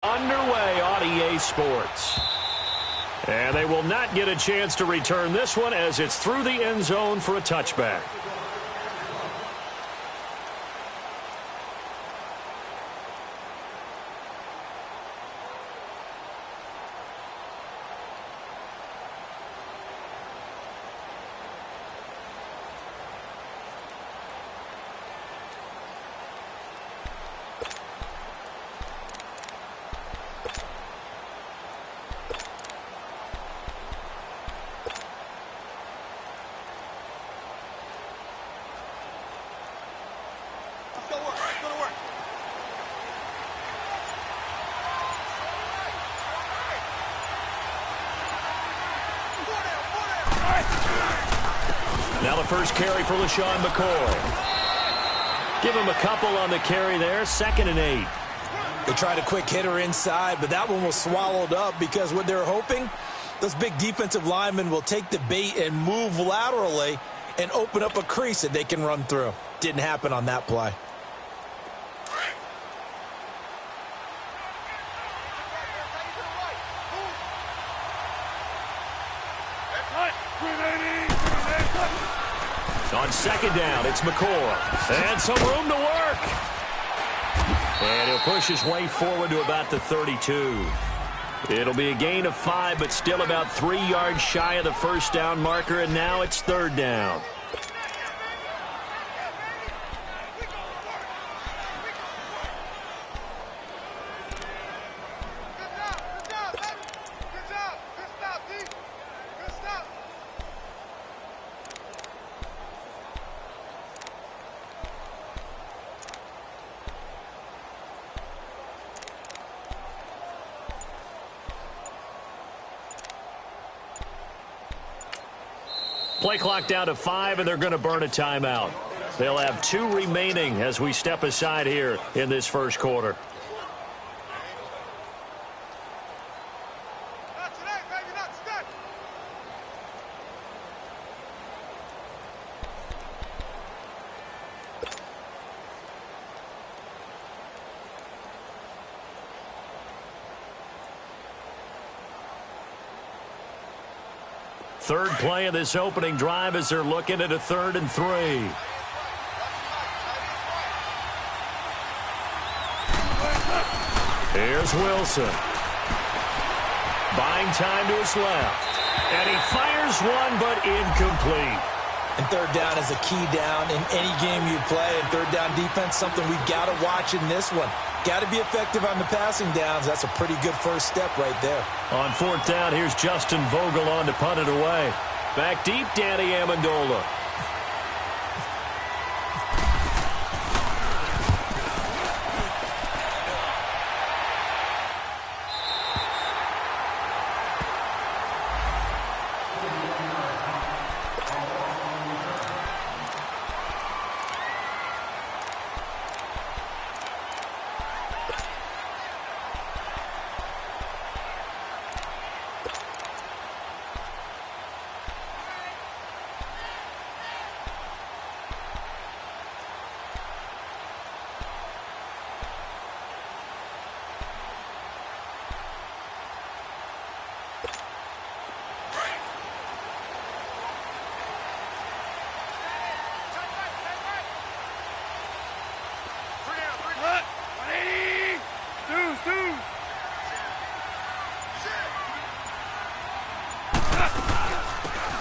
Underway on EA Sports. And they will not get a chance to return this one as it's through the end zone for a touchback. Now the first carry for LaShawn McCoy. Give him a couple on the carry there, 2nd and 8. They tried a quick hitter inside, but that one was swallowed up because what they're hoping, those big defensive linemen will take the bait and move laterally and open up a crease that they can run through. Didn't happen on that play. On 2nd down, it's McCoy. And some room to work. And he'll push his way forward to about the 32. It'll be a gain of 5, but still about 3 yards shy of the first down marker, and now it's 3rd down. Play clock down to 5, and they're going to burn a timeout. They'll have 2 remaining as we step aside here in this first quarter. Third play of this opening drive as they're looking at a 3rd and 3. Here's Wilson. Buying time to his left. And he fires one, but incomplete. And 3rd down is a key down in any game you play. And 3rd down defense, something we've got to watch in this one. Got to be effective on the passing downs. That's a pretty good first step right there. On 4th down, here's Justin Vogel on to punt it away. Back deep, Danny Amendola.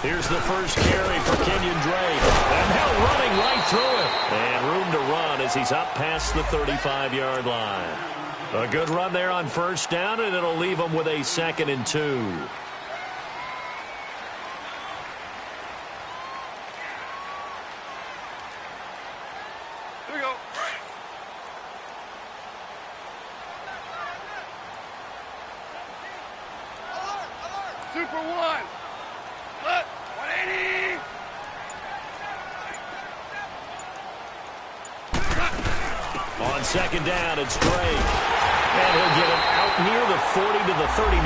Here's the first carry for Kenyon Drake. And now running right through it. And room to run as he's up past the 35-yard line. A good run there on 1st down, and it'll leave him with a 2nd and 2. Here we go. Super 1. 180. On 2nd down, it's Drake. And he'll get it out near the 40 to the 39.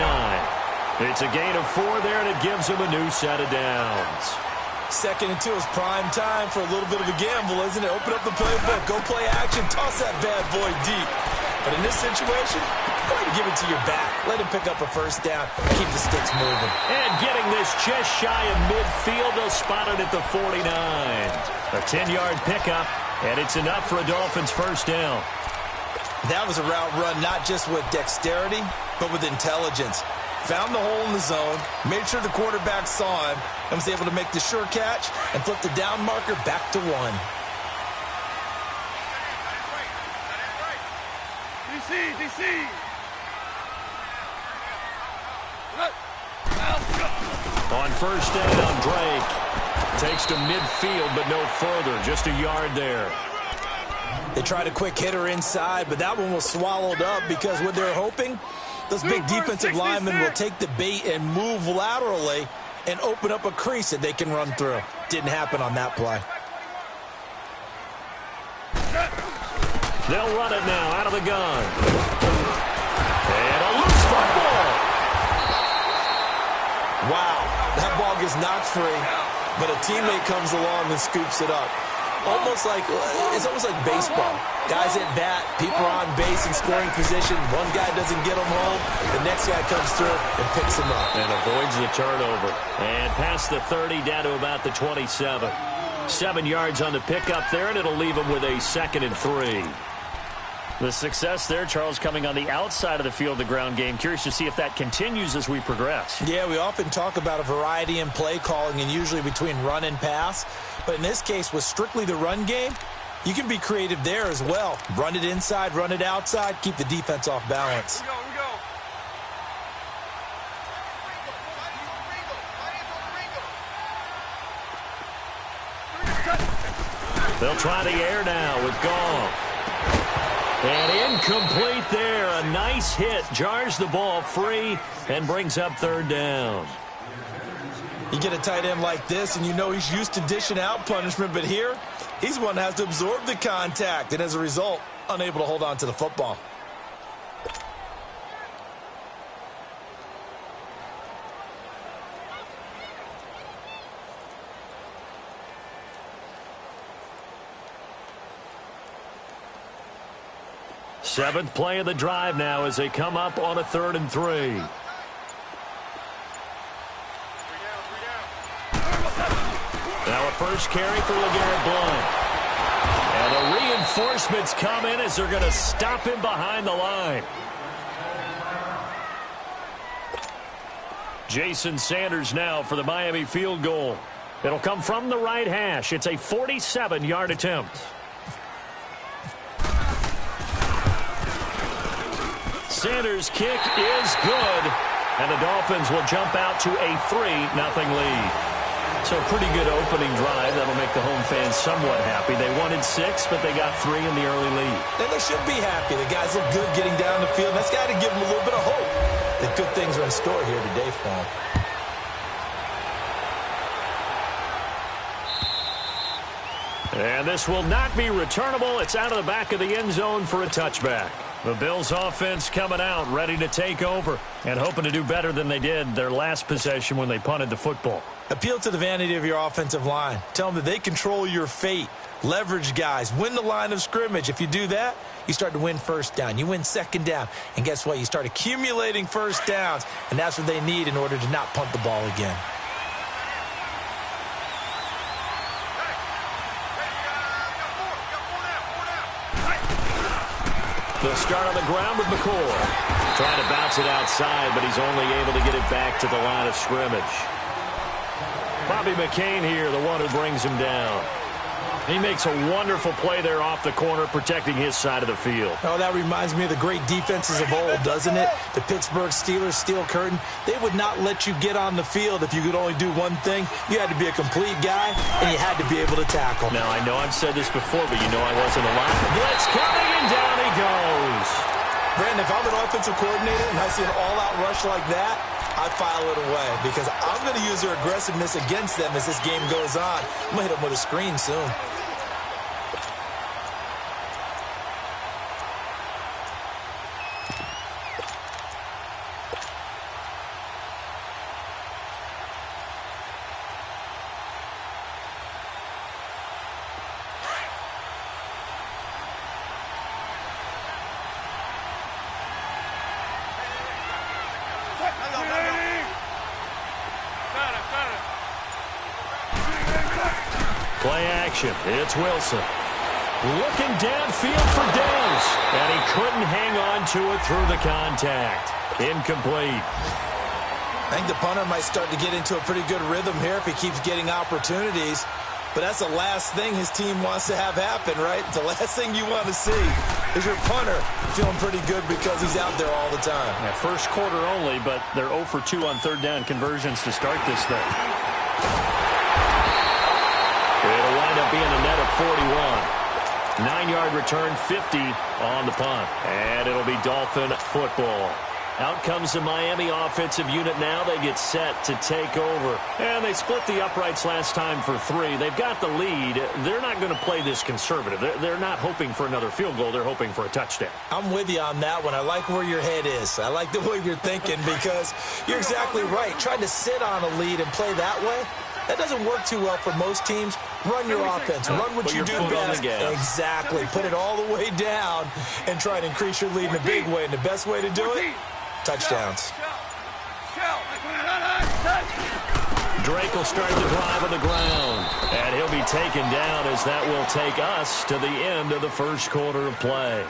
It's a gain of 4 there, and it gives him a new set of downs. 2nd and 2 is prime time for a little bit of a gamble, isn't it? Open up the playbook, go play action, toss that bad boy deep. But in this situation, Go ahead and give it to your back. Let him pick up a first down. Keep the sticks moving. And getting this just shy of midfield, they'll spot it at the 49. A 10-yard pickup, and it's enough for a Dolphins first down. That was a route run not just with dexterity, but with intelligence. Found the hole in the zone, made sure the quarterback saw him, and was able to make the sure catch and flip the down marker back to 1. DC. On first down, Drake takes to midfield, but no further, just a yard there. They tried a quick hitter inside, but that one was swallowed up because what they're hoping, those big defensive linemen will take the bait and move laterally and open up a crease that they can run through. Didn't happen on that play. They'll run it now out of the gun. And a loose football. Wow, that ball gets knocked free, but a teammate comes along and scoops it up. It's almost like baseball. Guys at bat, people are on base in scoring position. One guy doesn't get them home. The next guy comes through and picks him up. And avoids the turnover. And past the 30, down to about the 27. 7 yards on the pickup there, and it'll leave them with a 2nd and 3. The success there, Charles, coming on the outside of the field, the ground game. Curious to see if that continues as we progress. Yeah, we often talk about a variety in play calling and usually between run and pass. But in this case, with strictly the run game, you can be creative there as well. Run it inside, run it outside, keep the defense off balance. Here we go. They'll try the air now with Goff. And incomplete there. A nice hit. Jars the ball free and brings up 3rd down. You get a tight end like this, and you know he's used to dishing out punishment, but here, he's one that has to absorb the contact, and as a result, unable to hold on to the football. Seventh play of the drive now as they come up on a 3rd and 3. Now a first carry for LeGarrette Blount. And the reinforcements come in as they're going to stop him behind the line. Jason Sanders now for the Miami field goal. It'll come from the right hash. It's a 47-yard attempt. Sanders' kick is good, and the Dolphins will jump out to a 3-0 lead. So pretty good opening drive. That'll make the home fans somewhat happy. They wanted 6, but they got 3 in the early lead. And they should be happy. The guys look good getting down the field. That's got to give them a little bit of hope that good things are in store here today for them. And this will not be returnable. It's out of the back of the end zone for a touchback. The Bills offense coming out, ready to take over, and hoping to do better than they did their last possession when they punted the football. Appeal to the vanity of your offensive line. Tell them that they control your fate. Leverage guys. Win the line of scrimmage. If you do that, you start to win first down. You win 2nd down. And guess what? You start accumulating first downs, and that's what they need in order to not punt the ball again. They'll start on the ground with McCoy. Trying to bounce it outside, but he's only able to get it back to the line of scrimmage. Bobby McCain here, the one who brings him down. He makes a wonderful play there off the corner, protecting his side of the field. Oh, that reminds me of the great defenses of old, doesn't it? The Pittsburgh Steelers, steel curtain. They would not let you get on the field if you could only do one thing. You had to be a complete guy, and you had to be able to tackle. Now, I know I've said this before, but you know I wasn't alive. Blitz coming, and down he goes. Brandon, if I'm an offensive coordinator and I see an all-out rush like that, I file it away because I'm going to use their aggressiveness against them as this game goes on. I'm going to hit them with a screen soon. Play action. It's Wilson. Looking downfield for Downs. And he couldn't hang on to it through the contact. Incomplete. I think the punter might start to get into a pretty good rhythm here if he keeps getting opportunities. But that's the last thing his team wants to have happen, right? The last thing you want to see is your punter feeling pretty good because he's out there all the time. Yeah, first quarter only, but they're 0 for 2 on third down conversions to start this thing. It'll wind up being a net of 41. 9-yard return, 50 on the punt. And it'll be Dolphin football. Out comes the Miami offensive unit now. They get set to take over. And they split the uprights last time for 3. They've got the lead. They're not going to play this conservative. They're not hoping for another field goal. They're hoping for a touchdown. I'm with you on that one. I like where your head is. I like the way you're thinking because you're exactly right. Trying to sit on a lead and play that way, that doesn't work too well for most teams. Run your offense. Run what you do best. Exactly. Put it all the way down and try to increase your lead in a big way. And the best way to do it, touchdowns. Drake will start the drive on the ground. And he'll be taken down as that will take us to the end of the first quarter of play.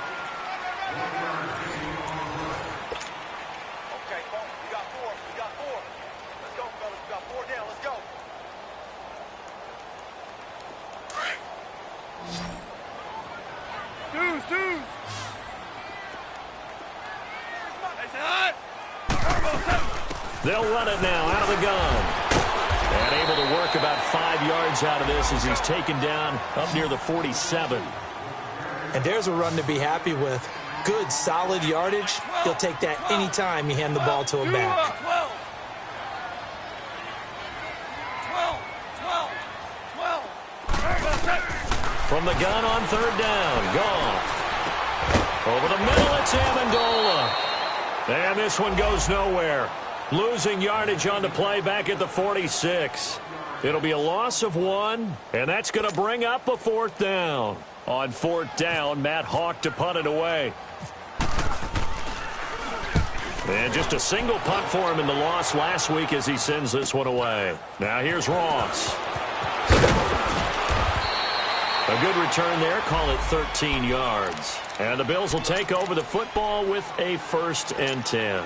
They'll run it now out of the gun. And able to work about 5 yards out of this as he's taken down up near the 47. And there's a run to be happy with. Good, solid yardage. He'll take that anytime you hand the ball to a back. From the gun on third down, Goff. Over the middle, it's Amendola. And this one goes nowhere. Losing yardage on the play back at the 46. It'll be a loss of 1, and that's going to bring up a fourth down. On fourth down, Matt Hawk to punt it away. And just a single punt for him in the loss last week as he sends this one away. Now here's Ross. A good return there. Call it 13 yards. And the Bills will take over the football with a 1st and 10.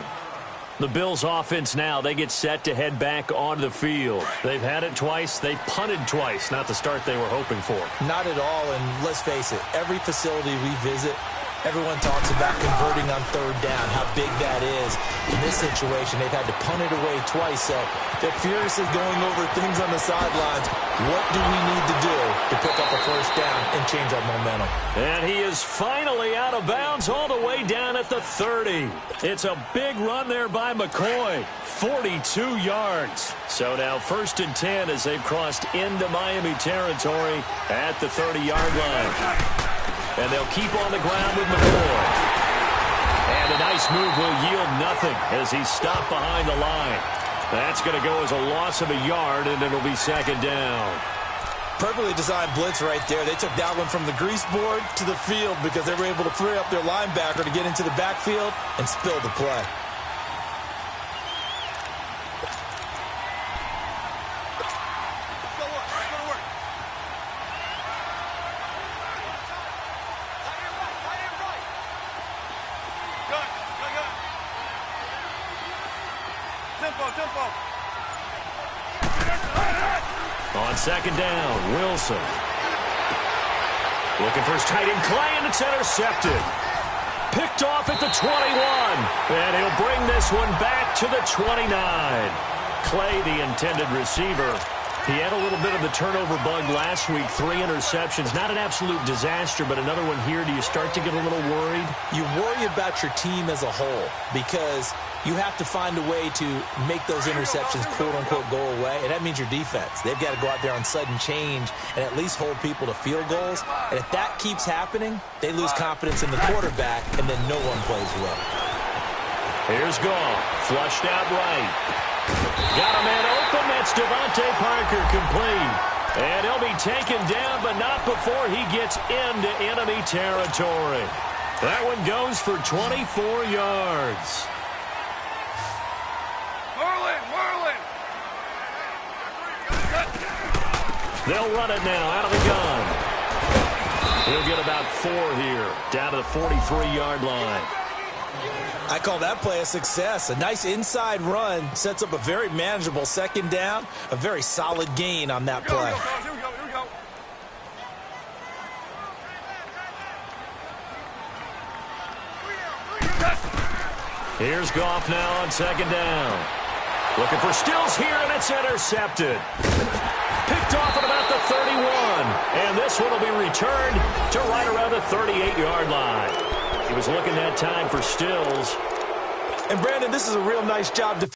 The Bills offense now, they get set to head back onto the field. They've had it twice. They've punted twice. Not the start they were hoping for. Not at all, and let's face it, every facility we visit, everyone talks about converting on third down, how big that is. In this situation, they've had to punt it away twice, so they're furiously going over things on the sidelines. What do we need to do to pick up a first down and change our momentum? And he is finally out of bounds all the way down at the 30. It's a big run there by McCoy. 42 yards. So now 1st and 10 as they've crossed into Miami territory at the 30-yard line. And they'll keep on the ground with McCoy. And a nice move will yield nothing as he's stopped behind the line. That's going to go as a loss of a yard, and it'll be 2nd down. Perfectly designed blitz right there. They took that one from the grease board to the field because they were able to free up their linebacker to get into the backfield and spill the play. On 2nd down, Wilson. Looking for his tight end, Clay, and it's intercepted. Picked off at the 21. And he'll bring this one back to the 29. Clay, the intended receiver. He had a little bit of the turnover bug last week. 3 interceptions. Not an absolute disaster, but another one here. Do you start to get a little worried? You worry about your team as a whole because you have to find a way to make those interceptions, quote-unquote, go away, and that means your defense. They've got to go out there on sudden change and at least hold people to field goals. And if that keeps happening, they lose confidence in the quarterback, and then no one plays well. Here's Goff. Flushed out right. Got a man open. That's Devontae Parker complete. And he'll be taken down, but not before he gets into enemy territory. That one goes for 24 yards. They'll run it now out of the gun. He'll get about 4 here, down to the 43-yard line. I call that play a success. A nice inside run sets up a very manageable second down, a very solid gain on that play. Here we go. Here's Goff now on second down. Looking for Stills here, and it's intercepted. Picked off at about the 31. And this one will be returned to right around the 38-yard line. He was looking that time for Stills. And, Brandon, this is a real nice job to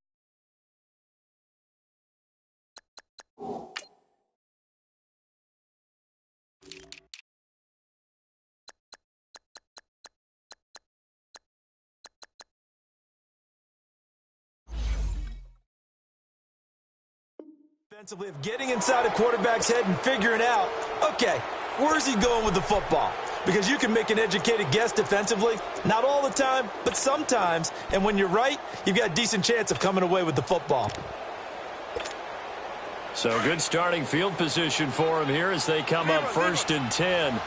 defensively of getting inside a quarterback's head and figuring out, okay, where's he going with the football? Because you can make an educated guess defensively, not all the time, but sometimes. And when you're right, you've got a decent chance of coming away with the football. So good starting field position for him here as they come up 1st and 10.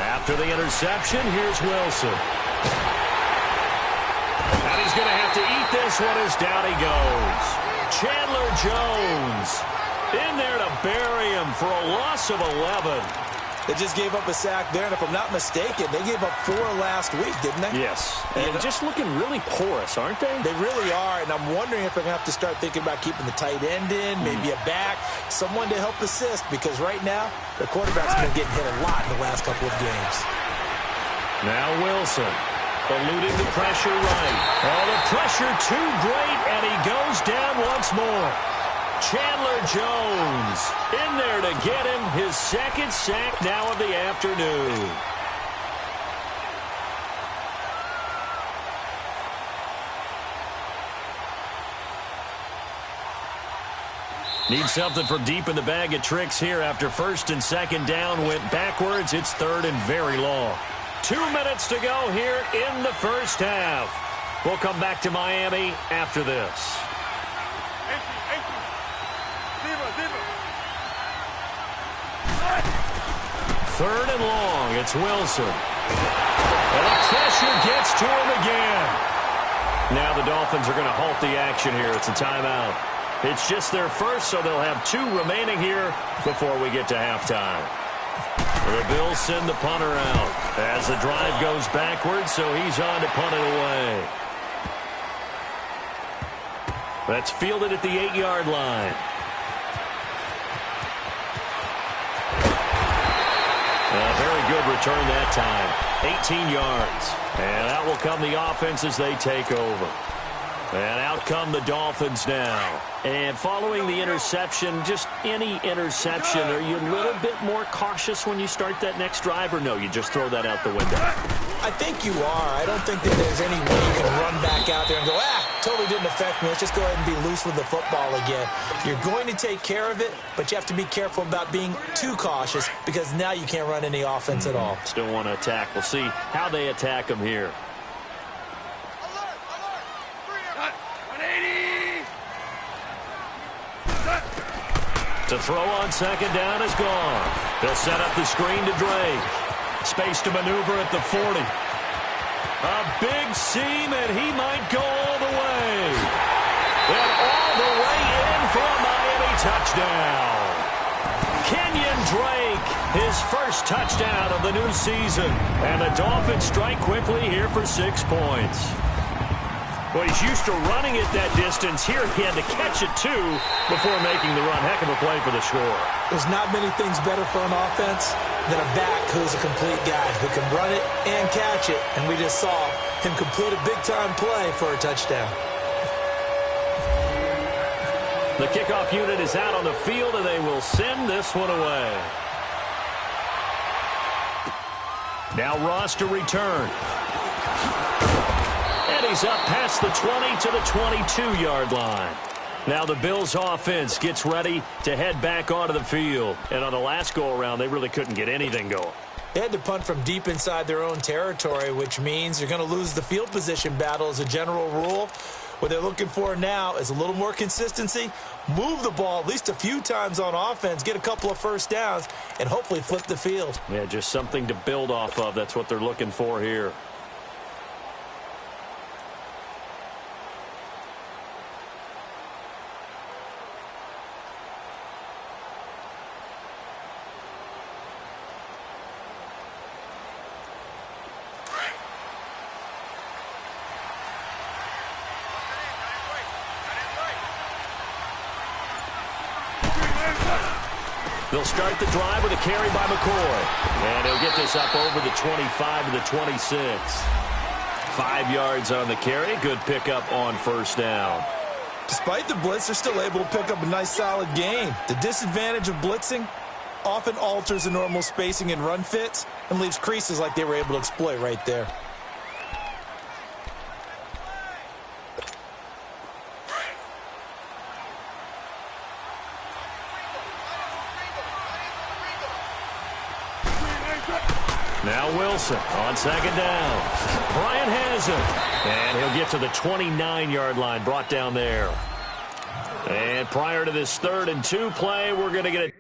After the interception, here's Wilson. And he's going to have to eat this one as down he goes. Chandler Jones in there to bury him for a loss of 11. They just gave up a sack there, and if I'm not mistaken, they gave up 4 last week, didn't they? Yes. And just looking really porous, aren't they? They really are, and I'm wondering if they're going to have to start thinking about keeping the tight end in, maybe a back, someone to help assist, because right now, their quarterback's been getting hit a lot in the last couple of games. Now Wilson, eluding the pressure right. Oh, the pressure too great, and he goes down once more. Chandler Jones in there to get him his 2nd sack now of the afternoon. Need something from deep in the bag of tricks here after 1st and 2nd down went backwards. It's 3rd and very long. 2 minutes to go here in the first half. We'll come back to Miami after this. 3rd and long. It's Wilson. And the pressure gets to him again. Now the Dolphins are going to halt the action here. It's a timeout. It's just their first, so they'll have 2 remaining here before we get to halftime. The Bills send the punter out as the drive goes backwards, so he's on to punt it away. That's fielded at the 8-yard line. A very good return that time. 18 yards. And out will come the offense as they take over. And out come the Dolphins now. And following the interception, just any interception, are you a little bit more cautious when you start that next drive, or no, you just throw that out the window? I think you are. I don't think that there's any way you can run back out there and go, totally didn't affect me. Let's just go ahead and be loose with the football again. You're going to take care of it, but you have to be careful about being too cautious because now you can't run any offense at all. Still want to attack. We'll see how they attack them here. To throw on second down is gone. They'll set up the screen to Drake. Space to maneuver at the 40. A big seam, and he might go all the way. And all the way in for a Miami touchdown. Kenyon Drake, his first touchdown of the new season. And the Dolphins strike quickly here for 6 points. Well, he's used to running it that distance. Here he had to catch it, too, before making the run. Heck of a play for the score. There's not many things better for an offense than a back who's a complete guy who can run it and catch it. And we just saw him complete a big-time play for a touchdown. The kickoff unit is out on the field, and they will send this one away. Now Ross to return. And he's up past the 20 to the 22-yard line. Now the Bills offense gets ready to head back onto the field. And on the last go-around, they really couldn't get anything going. They had to punt from deep inside their own territory, which means you're going to lose the field position battle as a general rule. What they're looking for now is a little more consistency, move the ball at least a few times on offense, get a couple of first downs, and hopefully flip the field. Yeah, just something to build off of. That's what they're looking for here. They'll start the drive with a carry by McCoy. And he'll get this up over the 25 to the 26. 5 yards on the carry. Good pickup on first down. Despite the blitz, they're still able to pick up a nice, solid gain. The disadvantage of blitzing often alters the normal spacing and run fits and leaves creases like they were able to exploit right there. Now Wilson on second down. Bryant has him. And he'll get to the 29-yard line, brought down there. And prior to this 3rd and 2 play, we're going to get it.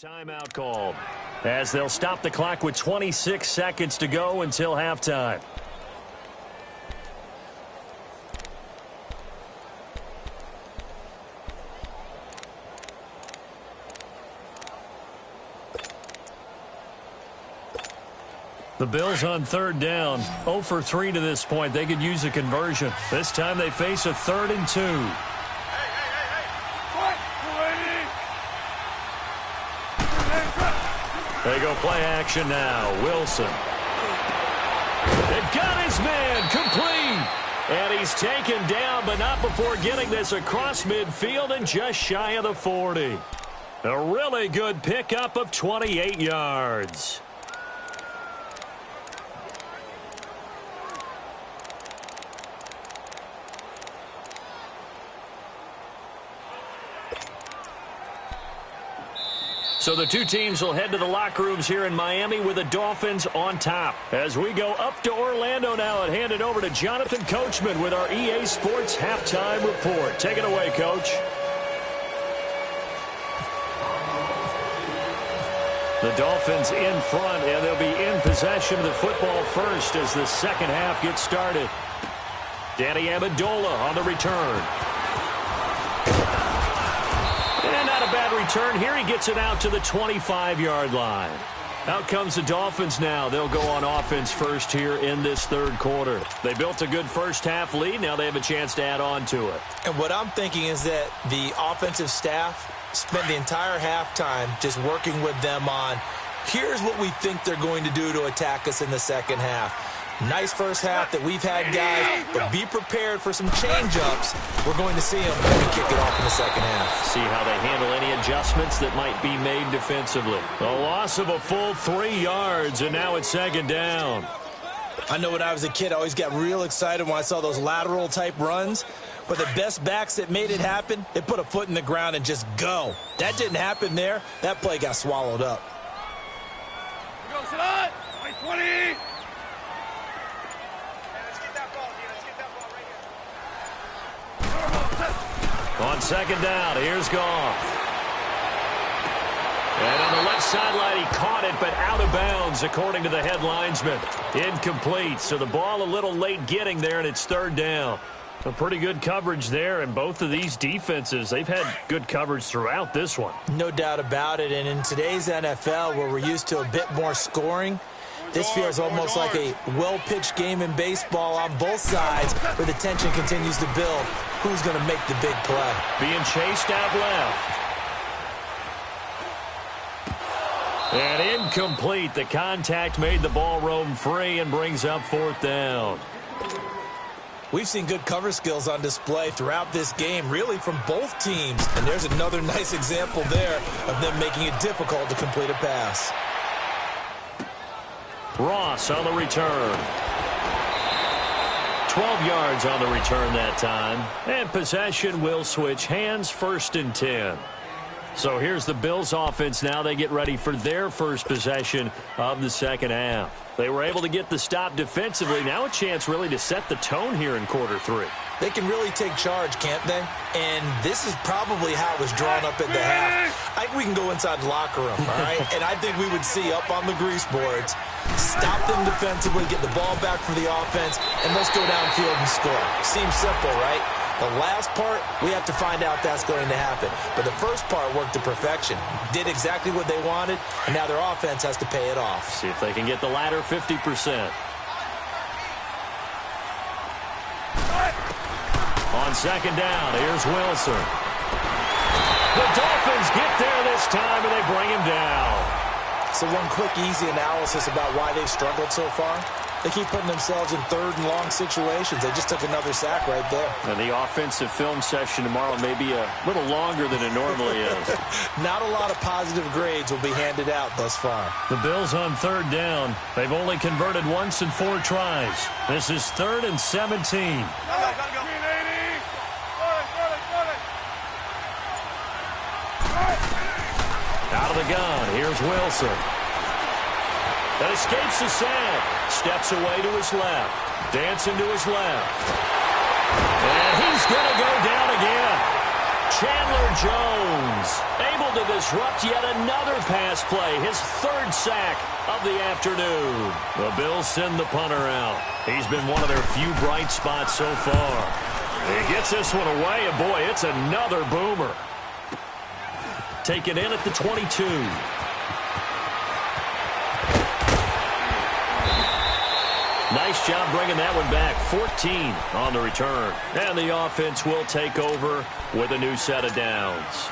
Timeout called as they'll stop the clock with 26 seconds to go until halftime. The Bills on 3rd down, 0 for 3 to this point. They could use a conversion. This time they face a 3rd and 2. They go play action now. Wilson. They've got his man complete. And he's taken down, but not before getting this across midfield and just shy of the 40. A really good pickup of 28 yards. So the two teams will head to the locker rooms here in Miami with the Dolphins on top. As we go up to Orlando now and hand it over to Jonathan Coachman with our EA Sports Halftime Report. Take it away, Coach. The Dolphins in front, and they'll be in possession of the football first as the second half gets started. Danny Amendola on the return. And not a bad return here. He gets it out to the 25-yard line. Out comes the Dolphins now. They'll go on offense first here in this third quarter. They built a good first-half lead. Now they have a chance to add on to it. And what I'm thinking is that the offensive staff spent the entire halftime just working with them on, here's what we think they're going to do to attack us in the second half. Nice first half that we've had, guys, but be prepared for some change-ups. We're going to see them when we kick it off in the second half. See how they handle any adjustments that might be made defensively. A loss of a full 3 yards, and now it's second down. I know when I was a kid, I always got real excited when I saw those lateral-type runs. But the best backs that made it happen, they put a foot in the ground and just go. That didn't happen there. That play got swallowed up. Go, Salah! 20! On second down, here's Goff. And on the left sideline, he caught it, but out of bounds, according to the head linesman. Incomplete, so the ball a little late getting there, and it's third down. A pretty good coverage there, and both of these defenses, they've had good coverage throughout this one. No doubt about it, and in today's NFL, where we're used to a bit more scoring, this feels almost like a well-pitched game in baseball on both sides where the tension continues to build. Who's going to make the big play? Being chased out left. And incomplete. The contact made the ball roam free and brings up fourth down. We've seen good cover skills on display throughout this game, really from both teams. And there's another nice example there of them making it difficult to complete a pass. Ross on the return. 12 yards on the return that time. And possession will switch hands, first and 10. So here's the Bills offense now. They get ready for their first possession of the second half. They were able to get the stop defensively. Now a chance really to set the tone here in quarter three. They can really take charge, can't they? And this is probably how it was drawn up at the half. I think we can go inside the locker room, all right? And I think we would see up on the grease boards, stop them defensively, get the ball back for the offense, and let's go downfield and score. Seems simple, right? The last part, we have to find out that's going to happen. But the first part worked to perfection. Did exactly what they wanted, and now their offense has to pay it off. See if they can get the latter 50%. On second down, here's Wilson. The Dolphins get there this time, and they bring him down. So one quick, easy analysis about why they've struggled so far. They keep putting themselves in third and long situations. They just took another sack right there. And the offensive film session tomorrow may be a little longer than it normally is. Not a lot of positive grades will be handed out thus far. The Bills on third down. They've only converted once in 4 tries. This is 3rd and 17. Out of the gun, here's Wilson. That escapes the sack. Steps away to his left. Dancing to his left. And he's going to go down again. Chandler Jones able to disrupt yet another pass play. His 3rd sack of the afternoon. The Bills send the punter out. He's been one of their few bright spots so far. He gets this one away, and boy, it's another boomer. Taken in at the 22. Nice job bringing that one back. 14 on the return. And the offense will take over with a new set of downs.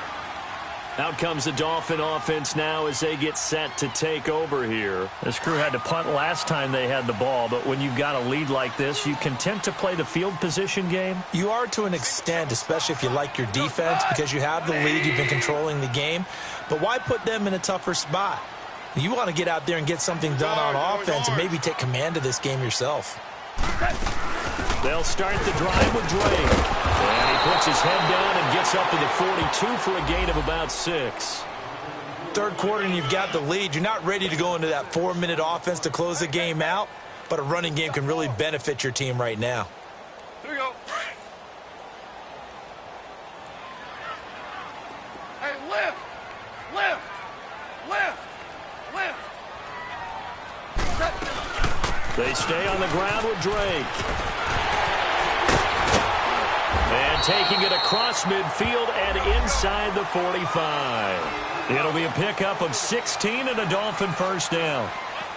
Out comes the Dolphin offense now as they get set to take over here. This crew had to punt last time they had the ball, but when you've got a lead like this, you content to play the field position game? You are to an extent, especially if you like your defense, because you have the lead, you've been controlling the game. But why put them in a tougher spot? You want to get out there and get something done on offense and maybe take command of this game yourself. They'll start the drive with Drake. And he puts his head down and gets up to the 42 for a gain of about 6. Third quarter and you've got the lead. You're not ready to go into that 4-minute offense to close the game out, but a running game can really benefit your team right now. Here we go. Hey, lift! Lift! Lift! Lift! They stay on the ground with Drake. taking it across midfield and inside the 45. It'll be a pickup of 16 and a Dolphin first down.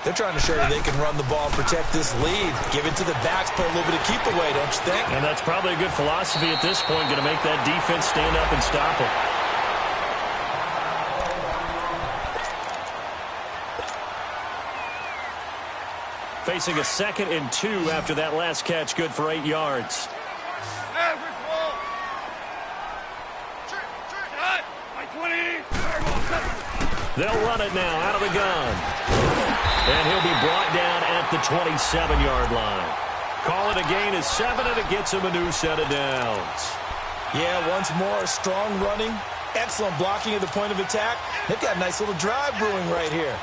They're trying to show you they can run the ball and protect this lead. Give it to the backs, play a little bit of keep away, don't you think? And that's probably a good philosophy at this point, going to make that defense stand up and stop it. Facing a 2nd and 2 after that last catch, good for 8 yards. Average ball. My 20. They'll run it now out of the gun. And he'll be brought down at the 27-yard line. Call it a gain of 7, and it gets him a new set of downs. Yeah, once more, strong running, excellent blocking at the point of attack. They've got a nice little drive brewing right here.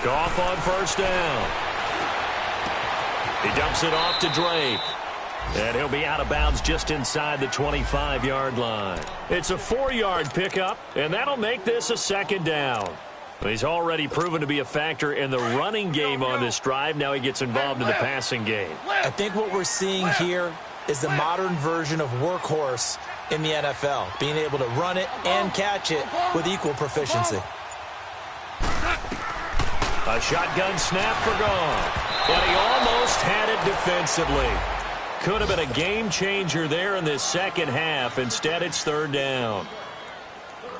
Goff on first down. He dumps it off to Drake. And he'll be out of bounds just inside the 25-yard line. It's a 4-yard pickup, and that'll make this a 2nd down. He's already proven to be a factor in the running game on this drive. Now he gets involved in the passing game. I think what we're seeing here is the modern version of workhorse in the NFL, being able to run it and catch it with equal proficiency. A shotgun snap for Goff. But he almost had it defensively. Could have been a game changer there in this second half. Instead, it's 3rd down.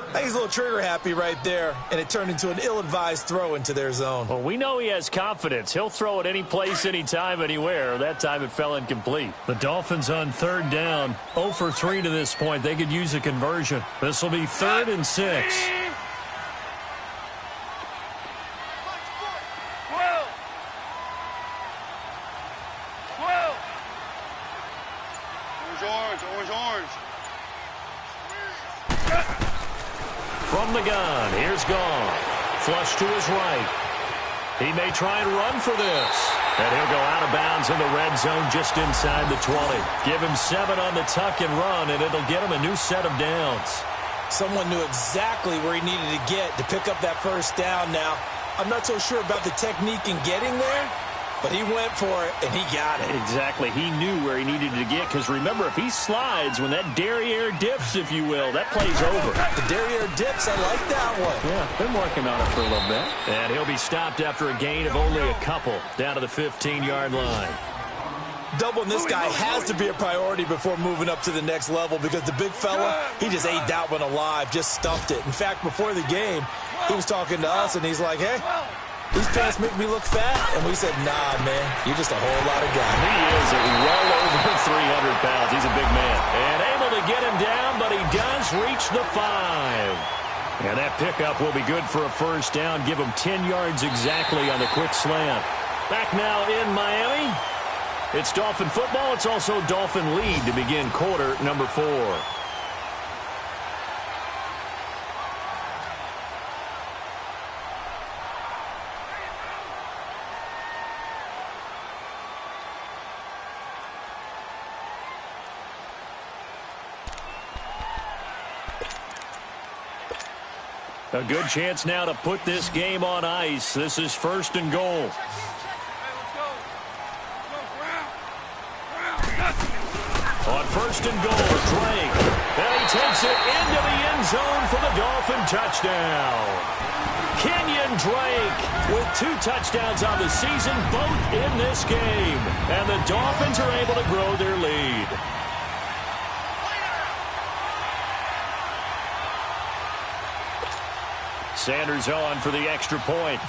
I think he's a little trigger happy right there, and it turned into an ill-advised throw into their zone. Well, we know he has confidence. He'll throw it any place, anytime, anywhere. That time it fell incomplete. The Dolphins on 3rd down, 0 for 3 to this point. They could use a conversion. This will be 3rd and 6. Orange. From the gun, here's Goff. Flush to his right. He may try and run for this. And he'll go out of bounds in the red zone just inside the 20. Give him 7 on the tuck and run, and it'll get him a new set of downs. Someone knew exactly where he needed to get to pick up that first down now. I'm not so sure about the technique in getting there, but he went for it, and he got it. Exactly. He knew where he needed to get, because remember, if he slides, when that derriere dips, if you will, that play's over. The derriere dips, I like that one. Yeah, been working on it for a little bit. And he'll be stopped after a gain of only a couple down to the 15-yard line. Doubling this guy has to be a priority before moving up to the next level, because the big fella, he just ate that one alive, just stuffed it. In fact, before the game, he was talking to us, and he's like, hey, these pants make me look fat. And we said, nah, man, you're just a whole lot of guy. He is well over 300 pounds. He's a big man. And able to get him down, but he does reach the 5. And that pickup will be good for a first down. Give him 10 yards exactly on the quick slant. Back now in Miami. It's Dolphin football. It's also Dolphin lead to begin quarter number 4. A good chance now to put this game on ice. This is 1st and goal. On 1st and goal, Drake. And he takes it into the end zone for the Dolphin touchdown. Kenyon Drake with 2 touchdowns on the season, both in this game. And the Dolphins are able to grow their lead. Sanders on for the extra point.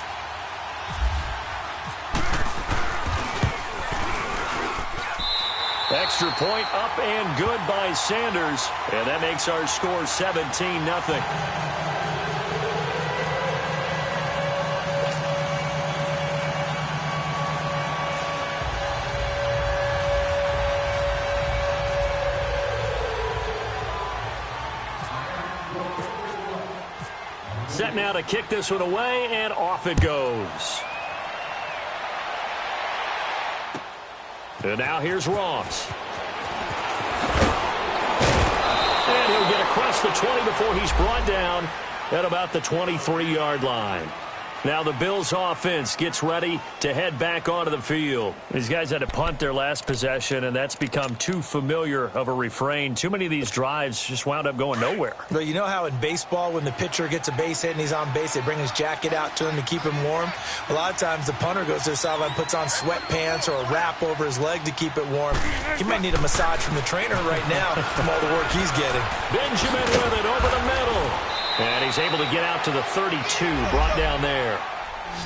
Extra point up and good by Sanders. And that makes our score 17-0. Set now to kick this one away, and off it goes. And now here's Ross. And he'll get across the 20 before he's brought down at about the 23-yard line. Now the Bills offense gets ready to head back onto the field. These guys had to punt their last possession, and that's become too familiar of a refrain. Too many of these drives just wound up going nowhere. But you know how in baseball, when the pitcher gets a base hit and he's on base, they bring his jacket out to him to keep him warm? A lot of times the punter goes to the sideline, puts on sweatpants or a wrap over his leg to keep it warm. He might need a massage from the trainer right now from all the work he's getting. Benjamin with it over the middle. And he's able to get out to the 32, brought down there.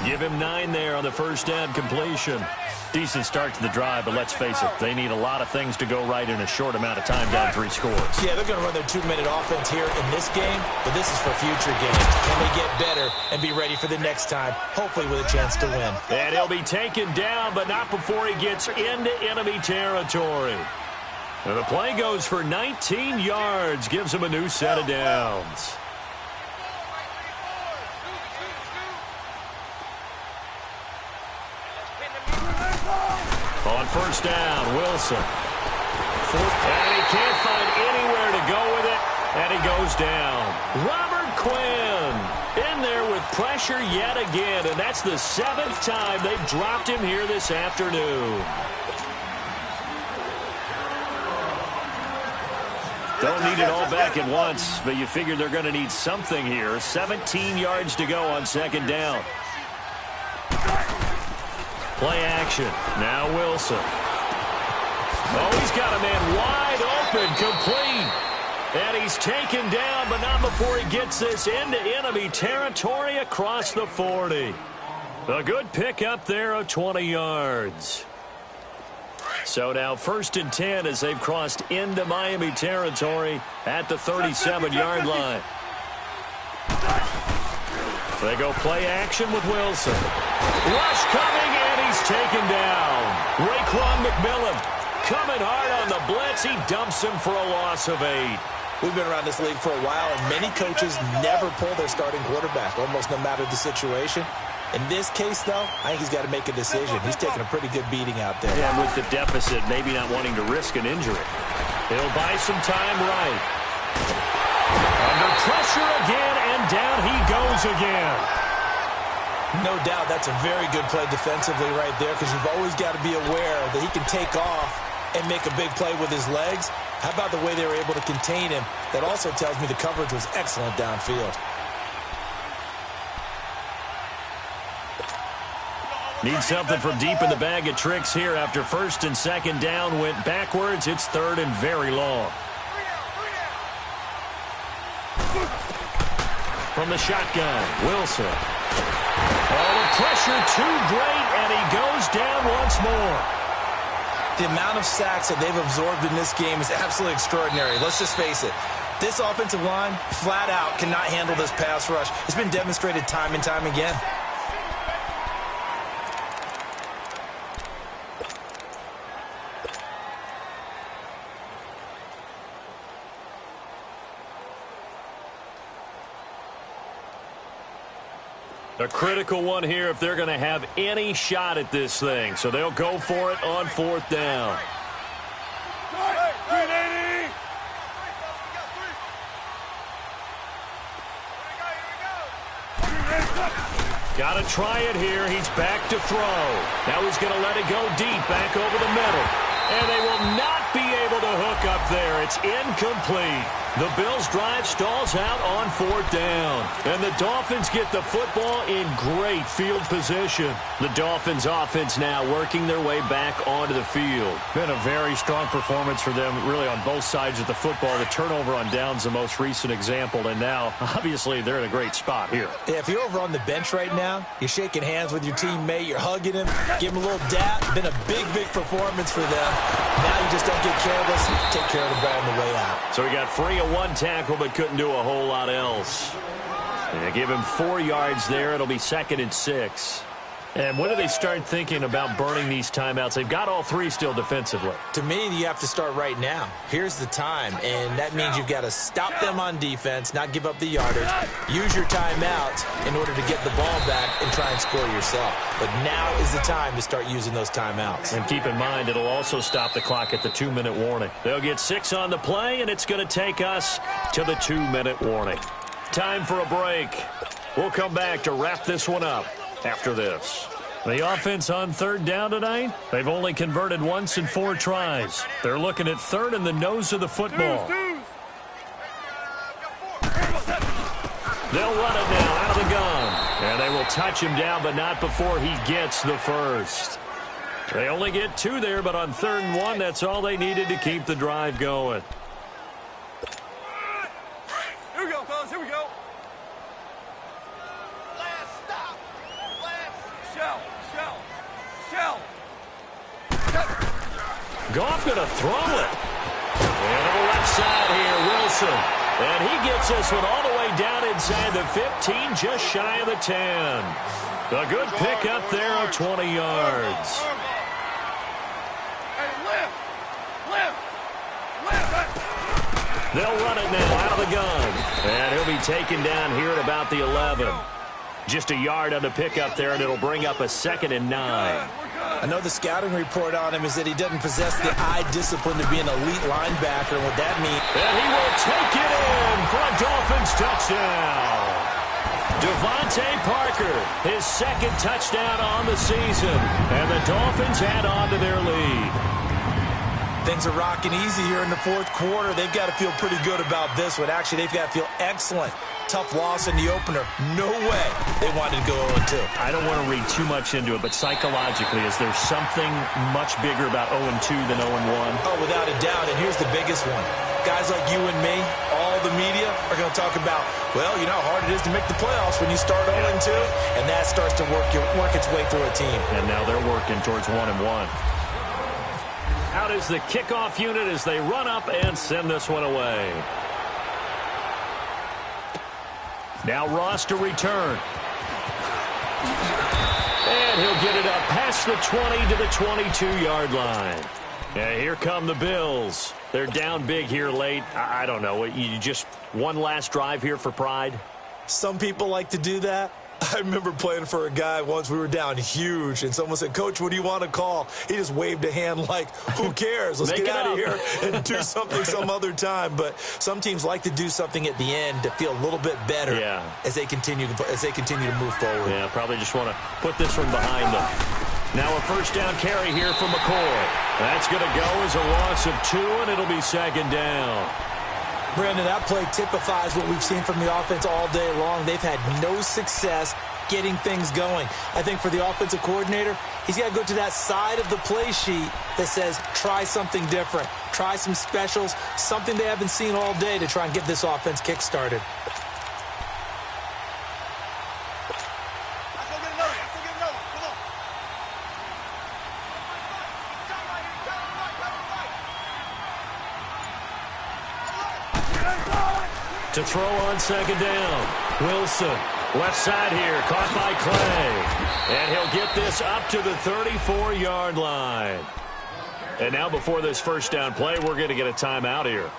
Give him 9 there on the first down completion. Decent start to the drive, but let's face it, they need a lot of things to go right in a short amount of time, down 3 scores. Yeah, they're going to run their 2-minute offense here in this game, but this is for future games. Can they get better and be ready for the next time, hopefully with a chance to win? And he'll be taken down, but not before he gets into enemy territory. And the play goes for 19 yards, gives him a new set of downs. On first down, Wilson. And he can't find anywhere to go with it, and he goes down. Robert Quinn in there with pressure yet again, and that's the 7th time they've dropped him here this afternoon. Don't need it all back at once, but you figure they're going to need something here. 17 yards to go on second down. Play action. Now Wilson. Oh, he's got a man wide open, complete. And he's taken down, but not before he gets this into enemy territory across the 40. A good pickup there of 20 yards. So now 1st and 10 as they've crossed into Miami territory at the 37-yard line. They go play action with Wilson. Rush coming, and he's taken down. Raekwon McMillan coming hard on the blitz. He dumps him for a loss of 8. We've been around this league for a while, and many coaches never pull their starting quarterback, almost no matter the situation. In this case, though, I think he's got to make a decision. He's taking a pretty good beating out there. Yeah, with the deficit, maybe not wanting to risk an injury. He'll buy some time right. Under pressure again, and down he goes again. No doubt that's a very good play defensively right there, because you've always got to be aware that he can take off and make a big play with his legs. How about the way they were able to contain him? That also tells me the coverage was excellent downfield. Need something from deep in the bag of tricks here after 1st and 2nd down went backwards. It's 3rd and very long. From the shotgun, Wilson. Oh, the pressure too great, and he goes down once more. The amount of sacks that they've absorbed in this game is absolutely extraordinary. Let's just face it. This offensive line, flat out, cannot handle this pass rush. It's been demonstrated time and time again. A critical one here if they're going to have any shot at this thing. So they'll go for it on 4th down. Got to try it here. He's back to throw. Now he's going to let it go deep, back over the middle. And they will not be able to hook up there. It's incomplete. The Bills' drive stalls out on 4th down. And the Dolphins get the football in great field position. The Dolphins' offense now working their way back onto the field. Been a very strong performance for them, really, on both sides of the football. The turnover on downs, the most recent example. And now, obviously, they're in a great spot here. Yeah, if you're over on the bench right now, you're shaking hands with your teammate, you're hugging him, give him a little dap. Been a big, big performance for them. Now you just don't get careless. Take care of the ball on the way out. So he got free of 1 tackle, but couldn't do a whole lot else. They give him 4 yards there. It'll be 2nd and 6. And when do they start thinking about burning these timeouts? They've got all 3 still defensively. To me, you have to start right now. Here's the time, and that means you've got to stop them on defense, not give up the yardage, use your timeouts in order to get the ball back and try and score yourself. But now is the time to start using those timeouts. And keep in mind, it'll also stop the clock at the 2-minute warning. They'll get 6 on the play, and it's going to take us to the 2-minute warning. Time for a break. We'll come back to wrap this one up after this. The offense on third down tonight, they've only converted once in 4 tries. They're looking at third in the nose of the football. They'll run it now out of the gun. And they will touch him down, but not before he gets the first. They only get 2 there, but on 3rd and 1, that's all they needed to keep the drive going. Here we go, fellas. Here we go. Last stop. Shell. Goff going to throw it. And to the left side here, Wilson. And he gets this one all the way down inside the 15, just shy of the 10. A good pick up there of 20 yards. Hey, lift. They'll run it now out of the gun. And he'll be taken down here at about the 11. Just a yard on the pickup there, and it'll bring up a 2nd and 9. I know the scouting report on him is that he doesn't possess the eye discipline to be an elite linebacker. And what that means... And he will take it in for a Dolphins touchdown. Devontae Parker, his 2nd touchdown on the season. And the Dolphins add on to their lead. Things are rocking easy here in the 4th quarter. They've got to feel pretty good about this one. Actually, they've got to feel excellent. Tough loss in the opener. No way they wanted to go 0-2. I don't want to read too much into it, but psychologically, is there something much bigger about 0-2 than 0-1? Oh, without a doubt, and here's the biggest one. Guys like you and me, all the media, are going to talk about, well, you know how hard it is to make the playoffs when you start 0-2, and that starts to work its way through a team. And now they're working towards 1-1. Out is the kickoff unit as they run up and send this one away. Now Ross to return. And he'll get it up past the 20 to the 22-yard line. Yeah, here come the Bills. They're down big here late. I don't know. You just one last drive here for pride? Some people like to do that. I remember playing for a guy once. We were down huge, and someone said, "Coach, what do you want to call?" He just waved a hand like, who cares? Let's get out of here and do something some other time. But some teams like to do something at the end to feel a little bit better as they continue to move forward. Yeah, probably just want to put this one behind them. Now a 1st down carry here for McCoy. That's going to go as a loss of 2, and it'll be 2nd down. Brandon, that play typifies what we've seen from the offense all day long. They've had no success getting things going. I think for the offensive coordinator, he's got to go to that side of the play sheet that says, try something different. Try some specials, something they haven't seen all day to try and get this offense kick-started. Let's go get another. Come on. To throw on 2nd down. Wilson, left side here, caught by Clay. And he'll get this up to the 34-yard line. And now before this 1st down play, we're going to get a timeout here,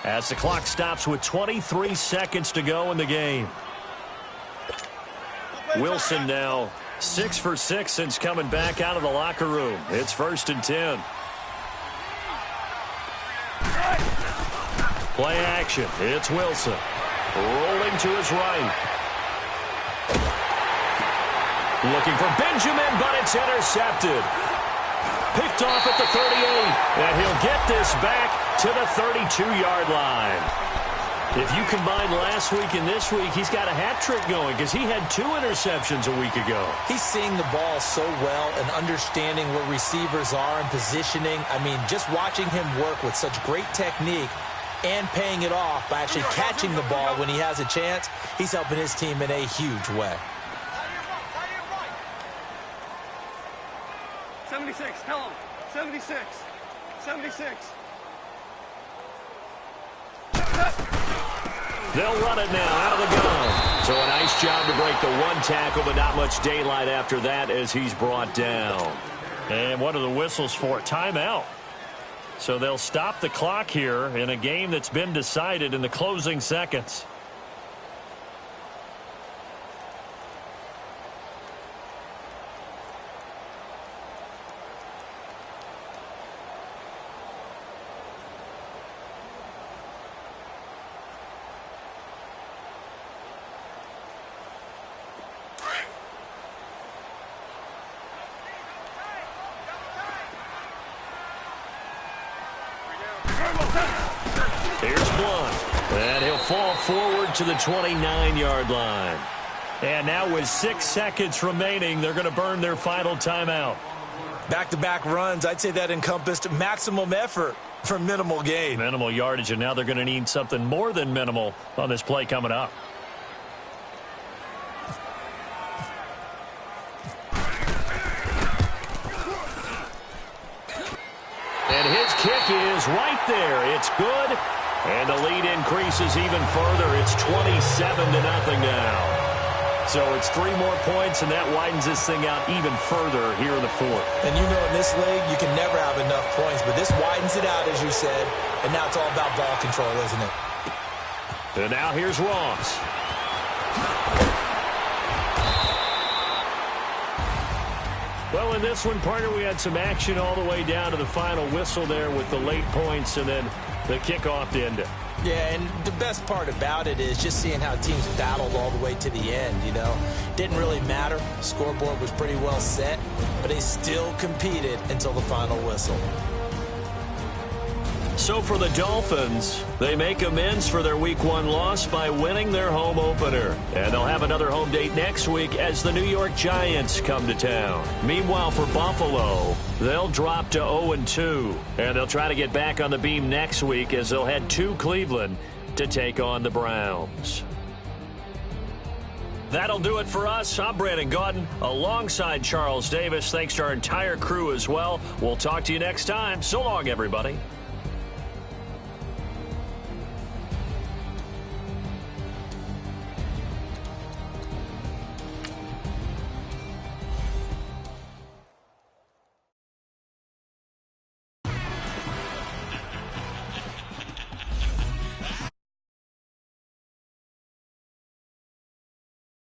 as the clock stops with 23 seconds to go in the game. Wilson now 6 for 6 since coming back out of the locker room. It's 1st and 10. Play action. It's Wilson. Rolling to his right. Looking for Benjamin, but it's intercepted. Picked off at the 38. And he'll get this back to the 32-yard line. If you combine last week and this week, he's got a hat trick going because he had 2 interceptions a week ago. He's seeing the ball so well and understanding where receivers are and positioning. I mean, just watching him work with such great technique and paying it off by actually catching the ball when he has a chance, he's helping his team in a huge way. 76, tell him. 76. They'll run it now out of the gun. So a nice job to break the 1 tackle, but not much daylight after that as he's brought down. And what are the whistles for? Timeout. So they'll stop the clock here in a game that's been decided in the closing seconds. forward to the 29-yard line. And now with 6 seconds remaining, they're going to burn their final timeout. Back-to-back runs, I'd say that encompassed maximum effort for minimal gain. Minimal yardage, and now they're going to need something more than minimal on this play coming up. And his kick is right there. It's good. And the lead increases even further. It's 27-0 now. So it's 3 more points, and that widens this thing out even further here in the fourth. And you know in this league, you can never have enough points, but this widens it out, as you said, and now it's all about ball control, isn't it? And now here's Ross. Well, in this one, partner, we had some action all the way down to the final whistle there with the late points and then the kickoff to end it. Yeah, and the best part about it is just seeing how teams battled all the way to the end, you know. Didn't really matter. Scoreboard was pretty well set, but they still competed until the final whistle. So for the Dolphins, they make amends for their Week 1 loss by winning their home opener. And they'll have another home date next week as the New York Giants come to town. Meanwhile, for Buffalo, they'll drop to 0-2. And they'll try to get back on the beam next week as they'll head to Cleveland to take on the Browns. That'll do it for us. I'm Brandon Gaudin alongside Charles Davis. Thanks to our entire crew as well. We'll talk to you next time. So long, everybody.